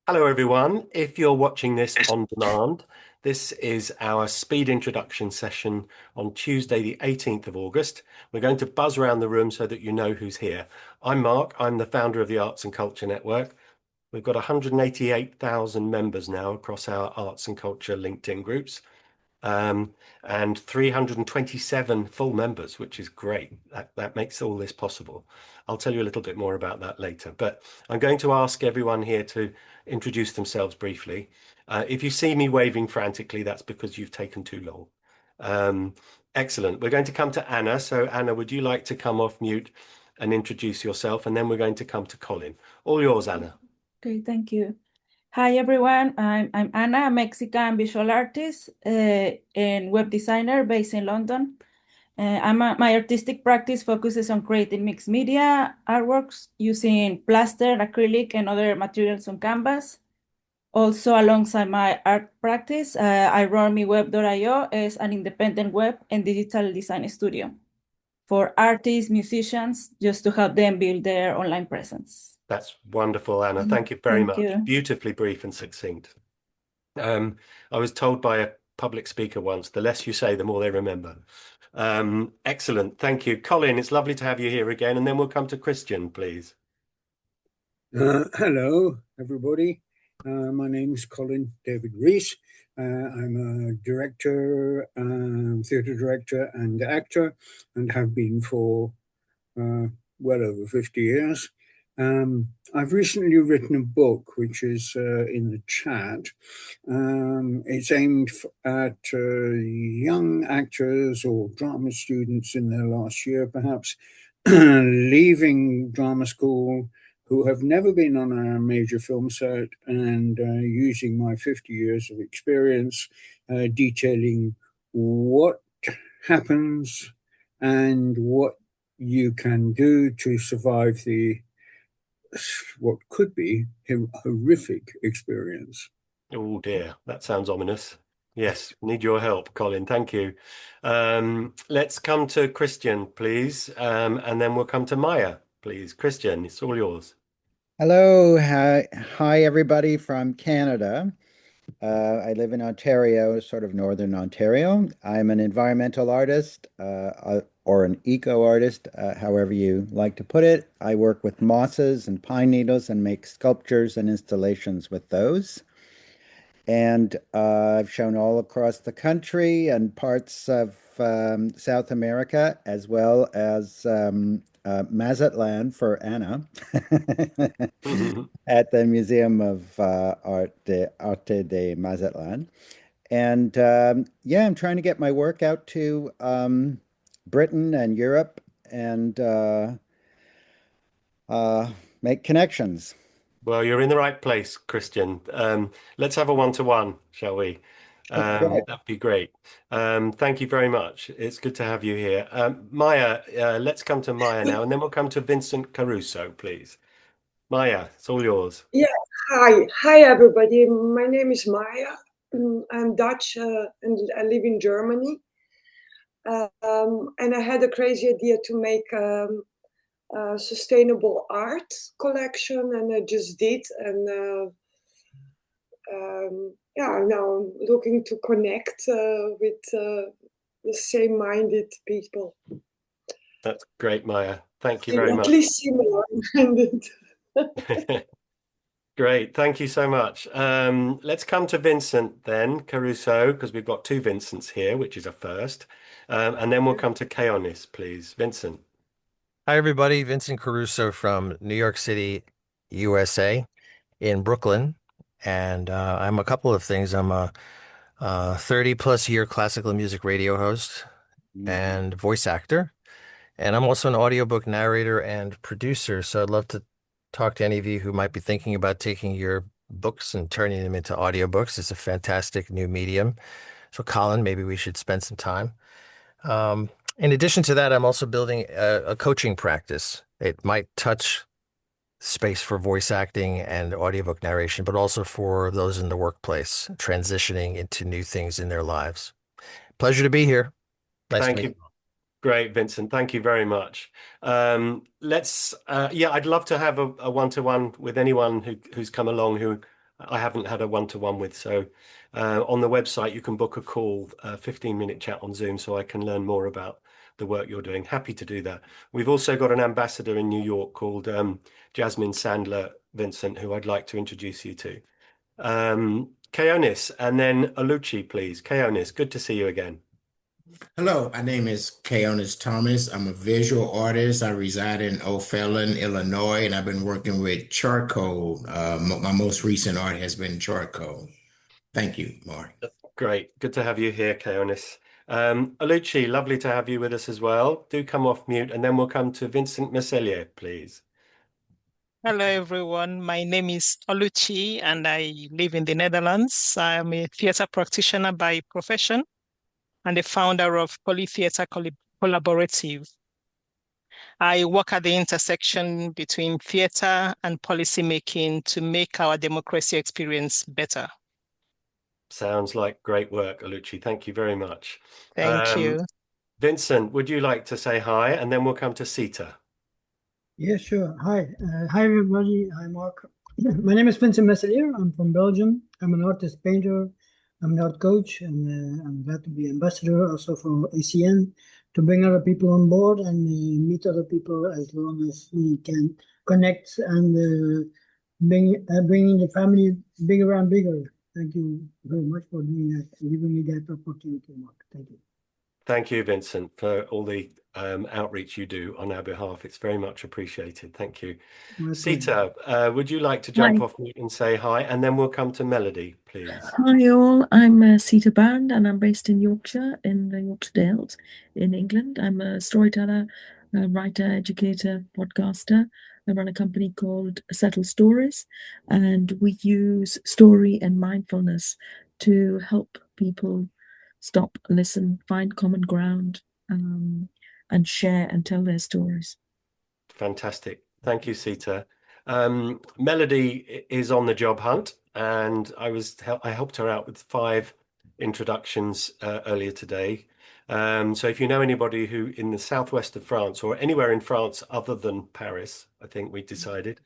Hello, everyone. If you're watching this on demand, this is our speed introduction session on Tuesday, the 18th of August. We're going to buzz around the room so that you know who's here. I'm Mark. I'm the founder of the Arts and Culture Network. We've got 188,000 members now across our arts and culture LinkedIn groups. Um, and 327 full members, which is great. That makes all this possible. I'll tell you a little bit more about that later, but I'm going to ask everyone here to introduce themselves briefly. If you see me waving frantically, that's because you've taken too long. Excellent. We're going to come to Anna. So Anna, would you like to come off mute and introduce yourself? And then we're going to come to Colin. All yours, Anna. Okay, thank you. Hi, everyone. I'm Anna, a Mexican visual artist and web designer based in London. My artistic practice focuses on creating mixed media artworks using plaster, acrylic, and other materials on canvas. Also, alongside my art practice, I run miweb.io as an independent web and digital design studio for artists, musicians, just to help them build their online presence. That's wonderful, Anna. Thank you very Thank much. you. Beautifully brief and succinct. I was told by a public speaker once, the less you say, the more they remember. Excellent. Thank you. Colin, it's lovely to have you here again. And then we'll come to Christian, please. Hello, everybody. My name is Colin David Rees. I'm a director, theatre director and actor, and have been for well over 50 years. I've recently written a book, which is in the chat. It's aimed at young actors or drama students in their last year, perhaps, leaving drama school, who have never been on a major film set, and using my 50 years of experience, detailing what happens and what you can do to survive the what could be horrific experience. Oh dear, that sounds ominous. Yes, need your help, Colin. Thank you. Let's come to Christian, please. And then we'll come to Maya, please. Christian, it's all yours. Hello, hi everybody from Canada. I live in Ontario, sort of northern Ontario. I'm an environmental artist, or an eco artist, however you like to put it. I work with mosses and pine needles and make sculptures and installations with those. And I've shown all across the country and parts of South America, as well as Mazatlan for Anna at the Museum of Arte de Mazatlan. And yeah, I'm trying to get my work out to Britain and Europe and make connections. Well, you're in the right place, Christian. Let's have a one-to-one, shall we? Okay. That'd be great. Thank you very much. It's good to have you here. Maya, let's come to Maya now, and then we'll come to Vincent Caruso, please. Maya, it's all yours. Yeah, hi everybody. My name is Maya. I'm Dutch and I live in Germany. And I had a crazy idea to make a sustainable art collection, and I just did. And yeah, now I'm looking to connect with the same-minded people. That's great, Maya. Thank you very At much. least similar-minded. Great. Thank you so much. Let's come to Vincent then, Caruso, because we've got two Vincents here, which is a first. And then we'll come to Keonis, please. Vincent. Hi, everybody. Vincent Caruso from New York City, USA, in Brooklyn. And I'm a couple of things. I'm a 30 plus year classical music radio host and voice actor. And I'm also an audiobook narrator and producer. So I'd love to talk to any of you who might be thinking about taking your books and turning them into audiobooks. It's a fantastic new medium. So, Colin, maybe we should spend some time. In addition to that, I'm also building a coaching practice. It might touch space for voice acting and audiobook narration, but also for those in the workplace transitioning into new things in their lives. Pleasure to be here. Nice to Thank meet you. you. Great, Vincent. Thank you very much. Yeah, I'd love to have a one-to-one with anyone who's come along who I haven't had a one-to-one with. So on the website, you can book a call, a 15-minute chat on Zoom, so I can learn more about the work you're doing. Happy to do that. We've also got an ambassador in New York called Jasmine Sandler Vincent, who I'd like to introduce you to. Keonis, and then Oluchi, please. Keonis, good to see you again. Hello, my name is Keonis Thomas. I'm a visual artist. I reside in O'Fallon, Illinois, and I've been working with charcoal. My most recent art has been charcoal. Thank you, Mark. Great. Good to have you here, Keonis. Oluchi, lovely to have you with us as well. Do come off mute, and then we'll come to Vincent Meselier, please. Hello, everyone. My name is Oluchi, and I live in the Netherlands. I'm a theatre practitioner by profession and the founder of Polytheatre Collaborative. I work at the intersection between theatre and policymaking to make our democracy experience better. Sounds like great work, Oluchi. Thank you very much. Thank you. Vincent, would you like to say hi? And then we'll come to Sita. Yeah, sure. Hi. Hi, everybody. Hi, Mark. My name is Vincent Meselier. I'm from Belgium. I'm an artist painter. I'm an art coach, and I'm glad to be ambassador also for ACN to bring other people on board and meet other people as long as we can connect and bringing the family bigger and bigger. Thank you very much for doing that and giving me that opportunity, Mark. Thank you. Thank you, Vincent, for all the outreach you do on our behalf. It's very much appreciated. Thank you. Sita, would you like to jump off mute and say hi? And then we'll come to Melody, please. Hi all, I'm Sita Band and I'm based in Yorkshire, in the Yorkshire Dales in England. I'm a storyteller, a writer, educator, podcaster. I run a company called Settle Stories, and we use story and mindfulness to help people stop, listen, find common ground, and share and tell their stories. Fantastic. Thank you, Sita. Melody is on the job hunt, and I helped her out with 5 introductions earlier today. So if you know anybody who in the southwest of France or anywhere in France other than Paris, I think we decided,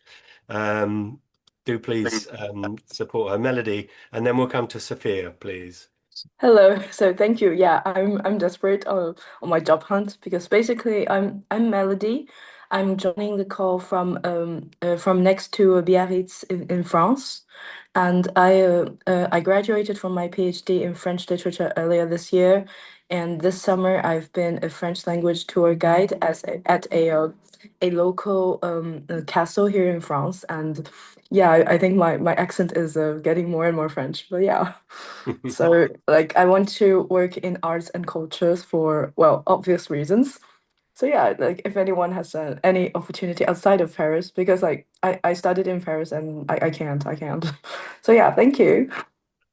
do please support her. Melody, and then we'll come to Sophia, please. Hello. So thank you. Yeah, I'm desperate on my job hunt because basically I'm Melody. I'm joining the call from next to Biarritz in France, and I graduated from my PhD in French literature earlier this year, and this summer I've been a French language tour guide at a local castle here in France, and yeah, I think my accent is getting more and more French, but yeah. So like I want to work in arts and cultures for, well, obvious reasons. So yeah, like if anyone has any opportunity outside of Paris, because like I studied in Paris and I can't. So yeah, thank you.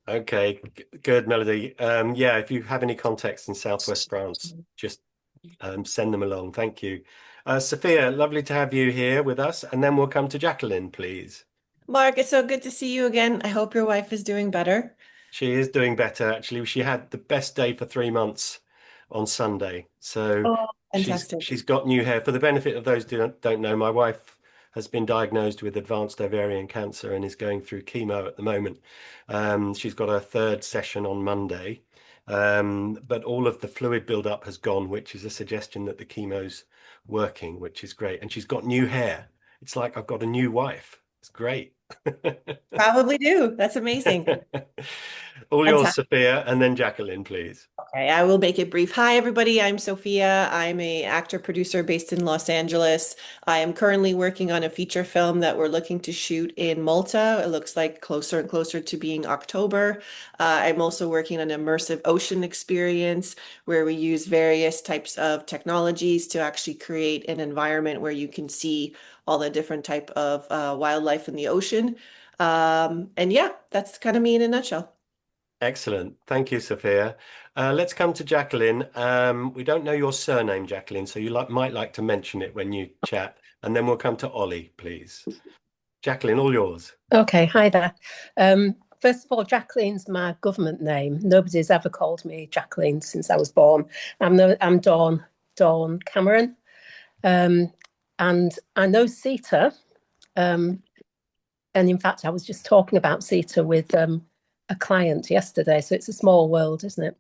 Okay, good, Melody. Yeah, if you have any contacts in Southwest France, just send them along. Thank you. Sophia, lovely to have you here with us. And then we'll come to Jacqueline, please. Mark, it's so good to see you again. I hope your wife is doing better. She is doing better, actually. She had the best day for 3 months on Sunday. So fantastic. she's got new hair. For the benefit of those who don't know, my wife has been diagnosed with advanced ovarian cancer and is going through chemo at the moment. She's got her 3rd session on Monday. But all of the fluid buildup has gone, which is a suggestion that the chemo's working, which is great. And she's got new hair. It's like I've got a new wife. It's great. Probably do. That's amazing. All yours, Sophia, and then Jacqueline, please. Okay, I will make it brief. Hi, everybody. I'm Sophia. I'm an actor producer based in Los Angeles. I am currently working on a feature film that we're looking to shoot in Malta. It looks like closer and closer to being October. I'm also working on an immersive ocean experience where we use various types of technologies to actually create an environment where you can see all the different type of wildlife in the ocean. And yeah, that's kind of me in a nutshell. Excellent. Thank you, Sophia. Let's come to Jacqueline. We don't know your surname, Jacqueline, so you might like to mention it when you chat. And then we'll come to Ollie, please. Jacqueline, all yours. Okay, hi there. First of all, Jacqueline's my government name. Nobody's ever called me Jacqueline since I was born. I'm Dawn Cameron. And I know Sita in fact, I was just talking about CETA with a client yesterday. So it's a small world, isn't it?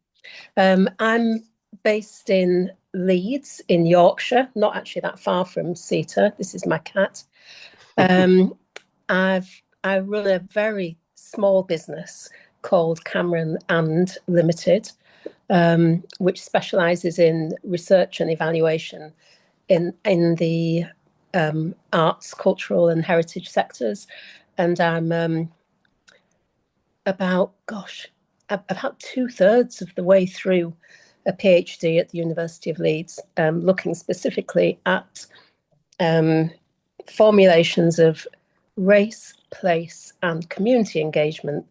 I'm based in Leeds in Yorkshire, not actually that far from CETA. This is my cat. I run a very small business called Cameron and Limited, which specialises in research and evaluation in the arts, cultural and heritage sectors. And I'm about 2/3 of the way through a PhD at the University of Leeds, looking specifically at formulations of race, place, and community engagement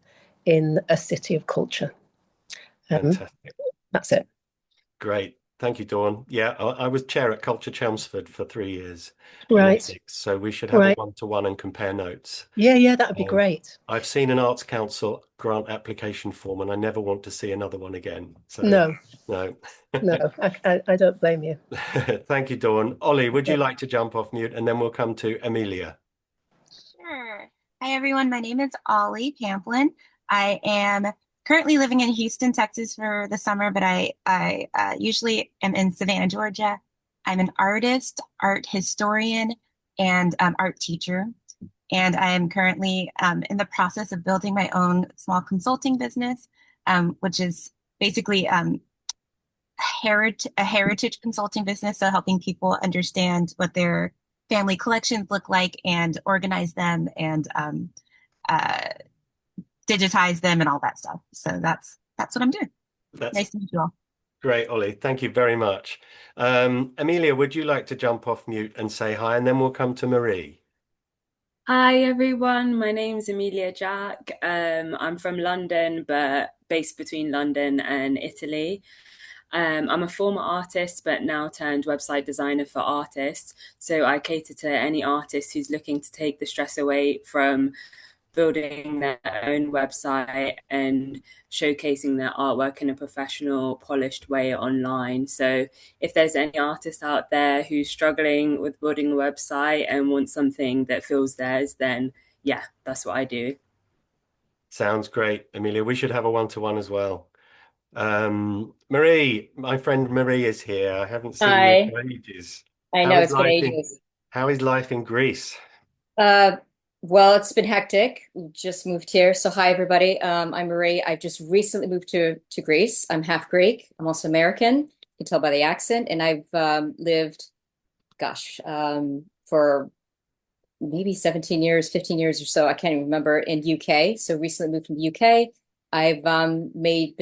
in a city of culture. Fantastic. That's it. Great. Thank you, Dawn. Yeah, I was chair at Culture Chelmsford for 3 years. Right. So we should have a one-to-one and compare notes. Yeah, that would be great. I've seen an Arts Council grant application form and I never want to see another one again. So No, no, I don't blame you. Thank you, Dawn. Ollie, would you like to jump off mute and then we'll come to Amelia? Sure. Hi, everyone. My name is Ollie Pamplin. I am currently living in Houston, Texas for the summer, but I usually am in Savannah, Georgia. I'm an artist, art historian, and art teacher. And I am currently in the process of building my own small consulting business, which is basically a heritage consulting business. So helping people understand what their family collections look like and organize them and digitize them and all that stuff. So that's what I'm doing. Nice to meet you all. Great, Ollie. Thank you very much. Amelia, would you like to jump off mute and say hi, and then we'll come to Marie? Hi everyone, my name's Amelia Jack. I'm from London, but based between London and Italy. I'm a former artist, but now turned website designer for artists. So I cater to any artist who's looking to take the stress away from building their own website and showcasing their artwork in a professional, polished way online. So if there's any artist out there who's struggling with building a website and wants something that feels theirs, then yeah, that's what I do. Sounds great, Amelia. We should have a one-to-one as well. Marie, my friend Marie is here. I haven't seen you for ages. I know, it's been ages. How is life in Greece? Well, it's been hectic. We just moved here. So hi, everybody. I'm Marie. I just recently moved to Greece. I'm half Greek. I'm also American. You can tell by the accent. And I've lived, for maybe 17 years, 15 years or so. I can't even remember, in UK. So recently moved from the UK. I've been made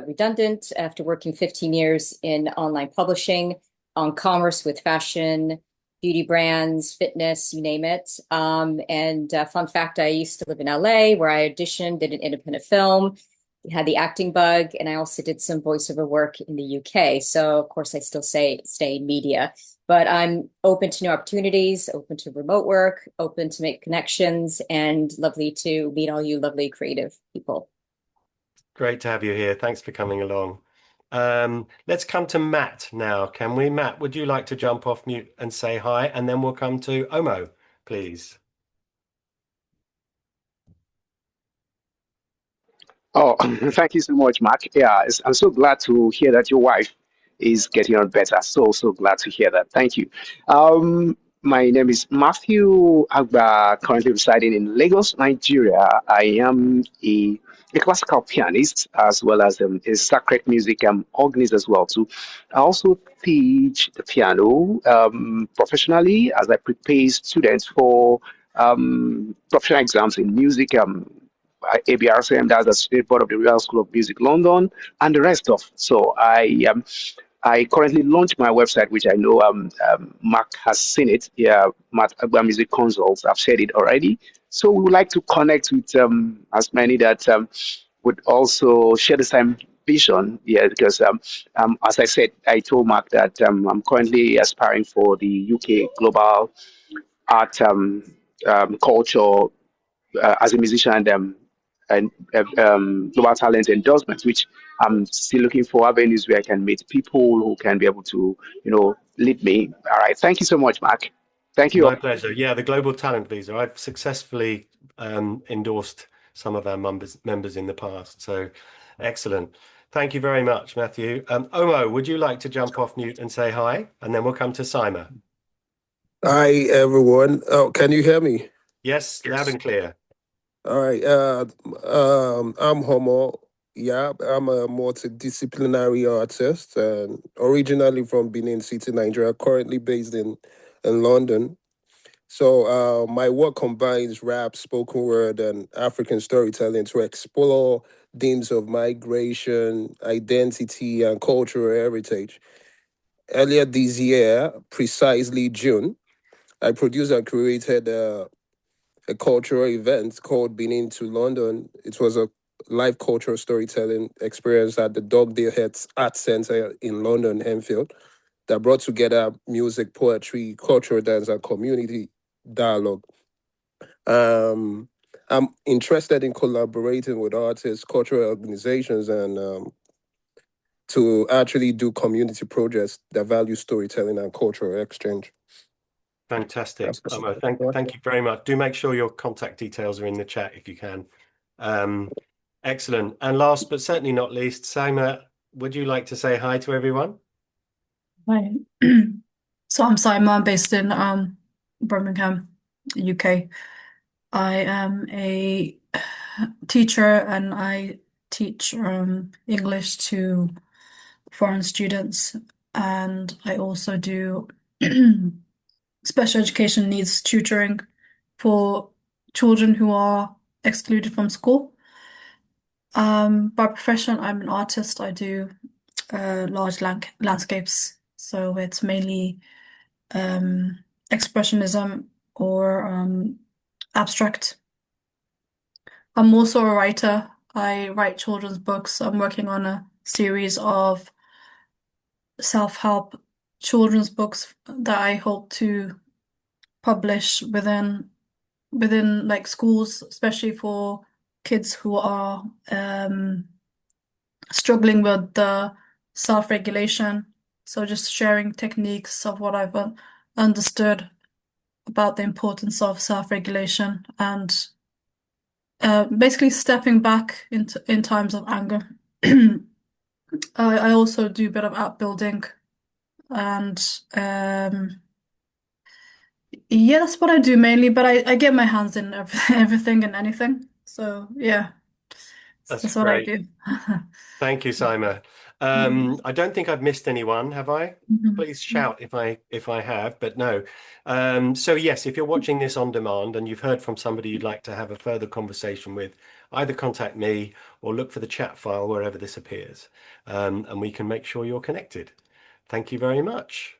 redundant after working 15 years in online publishing, on commerce with fashion, beauty brands, fitness, you name it. And fun fact, I used to live in LA where I auditioned, did an independent film, had the acting bug, and I also did some voiceover work in the UK. So of course I still stay in media, but I'm open to new opportunities, open to remote work, open to make connections, and lovely to meet all you lovely creative people. Great to have you here. Thanks for coming along. Let's come to Matt now, can we? Matt, would you like to jump off mute and say hi? And then we'll come to Omo, please. Oh, thank you so much, Mark. Yeah, I'm so glad to hear that your wife is getting on better. So glad to hear that. Thank you. My name is Matthew Agba, currently residing in Lagos, Nigeria. I am a classical pianist as well as a sacred music organist as well too. I also teach the piano professionally as I prepare students for professional exams in music. ABRSM, that's the State Board of the Royal School of Music, London, and the rest of. So I currently launched my website, which I know Mark has seen it. Yeah, Mark Agba Music Consults. I've shared it already. So we would like to connect with as many that would also share the same vision. Yeah, because as I said, I told Mark that I'm currently aspiring for the UK Global Art Culture as a musician and global talent endorsements, which I'm still looking for avenues where I can meet people who can be able to, lead me. All right. Thank you so much, Mark. Thank you. My pleasure. Yeah, the Global Talent Visa. I've successfully endorsed some of our members in the past. So excellent. Thank you very much, Matthew. Omo, would you like to jump off mute and say hi? And then we'll come to Sima. Hi, everyone. Oh, can you hear me? Yes, loud and clear. All right. I'm Homo. Yeah, I'm a multidisciplinary artist and originally from Benin City, Nigeria, currently based in London. So my work combines rap, spoken word, and African storytelling to explore themes of migration, identity, and cultural heritage. Earlier this year, precisely June, I produced and created a cultural event called Benin to London. It was a live cultural storytelling experience at the Dugdale Arts Centre in London, Henfield, that brought together music, poetry, cultural dance, and community dialogue. I'm interested in collaborating with artists, cultural organizations, and to actually do community projects that value storytelling and cultural exchange. Fantastic. Thank you very much. Do make sure your contact details are in the chat if you can. Excellent. And last but certainly not least, Saima, would you like to say hi to everyone? Hi. So I'm Saima, I'm based in Birmingham, UK. I am a teacher and I teach English to foreign students, and I also do special education needs tutoring for children who are excluded from school. By profession, I'm an artist. I do large landscapes, so it's mainly expressionism or abstract. I'm also a writer. I write children's books. I'm working on a series of self-help children's books that I hope to publish within like schools, especially for kids who are struggling with the self-regulation. So just sharing techniques of what I've understood about the importance of self-regulation and basically stepping back in times of anger. I also do a bit of app building and yeah, that's what I do mainly, but I get my hands in everything and anything. So yeah, That's what I great. do. Thank you, Saima. I don't think I've missed anyone, have I? Please shout if I have, but no. So yes, if you're watching this on demand and you've heard from somebody you'd like to have a further conversation with, either contact me or look for the chat file wherever this appears, and we can make sure you're connected. Thank you very much.